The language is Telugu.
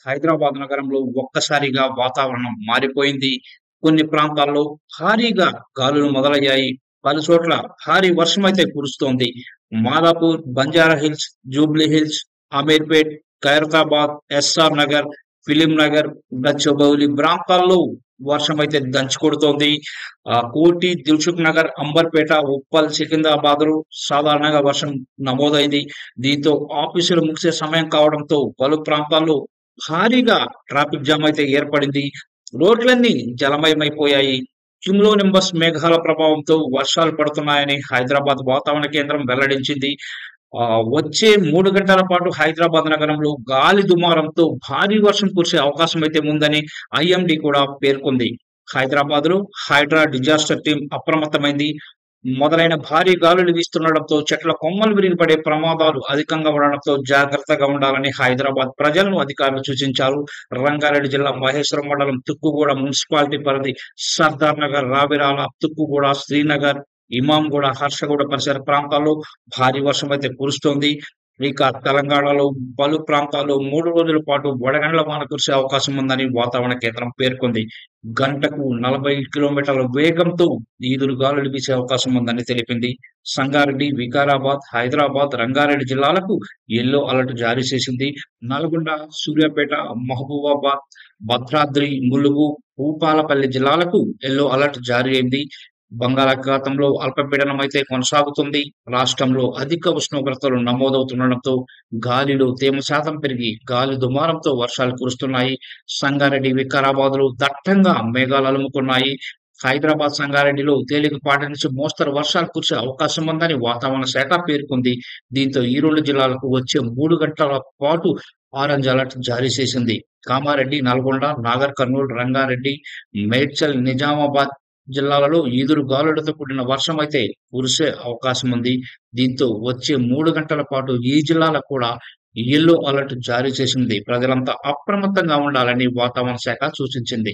హైదరాబాద్ నగరంలో ఒక్కసారిగా వాతావరణం మారిపోయింది. కొన్ని ప్రాంతాల్లో భారీగా గాలులు మొదలయ్యాయి. పలుచోట్ల భారీ వర్షమైతే కురుస్తోంది. మాదాపూర్, బంజారాహిల్స్, జూబ్లీహిల్స్, అమీర్పేట్, ఖైరతాబాద్, ఎస్ఆర్ నగర్, ఫిలిం నగర్, గచ్చిబౌలి ప్రాంతాల్లో వర్షమైతే దంచుకొడుతోంది. కోటి, దిల్సుఖ్ నగర్, అంబర్పేట, ఉప్పల్, సికింద్రాబాద్‌లో సాధారణంగా వర్షం నమోదైంది. దీంతో ఆఫీసులు ముగిసే సమయం కావడంతో పలు ప్రాంతాల్లో భారీగా ట్రాఫిక్ జామ్ అయితే ఏర్పడింది. రోడ్లన్నీ జలమయమైపోయాయి. క్యుములో నింబస్ మేఘాల ప్రభావంతో వర్షాలు పడుతున్నాయని హైదరాబాద్ వాతావరణ కేంద్రం వెల్లడించింది. వచ్చే 3 గంటల పాటు హైదరాబాద్ నగరంలో గాలి దుమారంతో భారీ వర్షం కురిసే అవకాశం అయితే ఉందని ఐఎండీ కూడా పేర్కొంది. హైదరాబాద్‌లో హైడ్రా డిజాస్టర్ టీమ్ అప్రమత్తమైంది. మొదలైన భారీ గాలులు వీస్తుండడంతో చెట్ల కొమ్మలు విరిగిపడే ప్రమాదాలు అధికంగా ఉండడంతో జాగ్రత్తగా ఉండాలని హైదరాబాద్ ప్రజలను అధికారులు సూచించారు. రంగారెడ్డి జిల్లా మహేశ్వరం మండలం తుక్కుగూడ మున్సిపాలిటీ పరిధి సర్దార్ నగర్, రావిరాల, తుక్కుగూడ, శ్రీనగర్, ఇమాంగూడ, హర్షగూడ పరిసర ప్రాంతాల్లో భారీ వర్షం అయితే కురుస్తోంది. ఇక తెలంగాణలో పలు ప్రాంతాల్లో 3 రోజుల పాటు వడగండ్ల వాన కురిసే అవకాశం ఉందని వాతావరణ కేంద్రం పేర్కొంది. గంటకు 40 కిలోమీటర్ల వేగంతో ఈదురు గాలులు వీసే అవకాశం ఉందని తెలిపింది. సంగారెడ్డి, వికారాబాద్, హైదరాబాద్, రంగారెడ్డి జిల్లాలకు యెల్లో అలర్ట్ జారీ చేసింది. నల్గొండ, సూర్యాపేట, మహబూబాబాద్, భద్రాద్రి, ములుగు, భూపాలపల్లి జిల్లాలకు యెల్లో అలర్ట్ జారీ అయింది. బంగాళాఖాతంలో అల్పపీడనం అయితే కొనసాగుతుంది. రాష్ట్రంలో అధిక ఉష్ణోగ్రతలు నమోదవుతుండడంతో గాలిలో తేమ శాతం పెరిగి గాలి దుమారంతో వర్షాలు కురుస్తున్నాయి. సంగారెడ్డి, వికారాబాద్‌లో దట్టంగా మేఘాలు అలుముకున్నాయి. హైదరాబాద్, సంగారెడ్డిలో తేలికపాటి నుంచి మోస్తరు వర్షాలు కురిసే అవకాశం ఉందని వాతావరణ శాఖ పేర్కొంది. దీంతో ఈ 2 జిల్లాలకు వచ్చే 3 గంటల పాటు ఆరెంజ్ అలర్ట్ జారీ చేసింది. కామారెడ్డి, నల్గొండ, నాగర్ కర్నూల్, రంగారెడ్డి, మేడ్చల్, నిజామాబాద్ జిల్లాలలో ఈదురు గాలులతో కూడిన వర్షం అయితే కురిసే అవకాశం ఉంది. దీంతో వచ్చే 3 గంటల పాటు ఈ జిల్లాలకు కూడా యెల్లో అలర్ట్ జారీ చేసింది. ప్రజలంతా అప్రమత్తంగా ఉండాలని వాతావరణ శాఖ సూచించింది.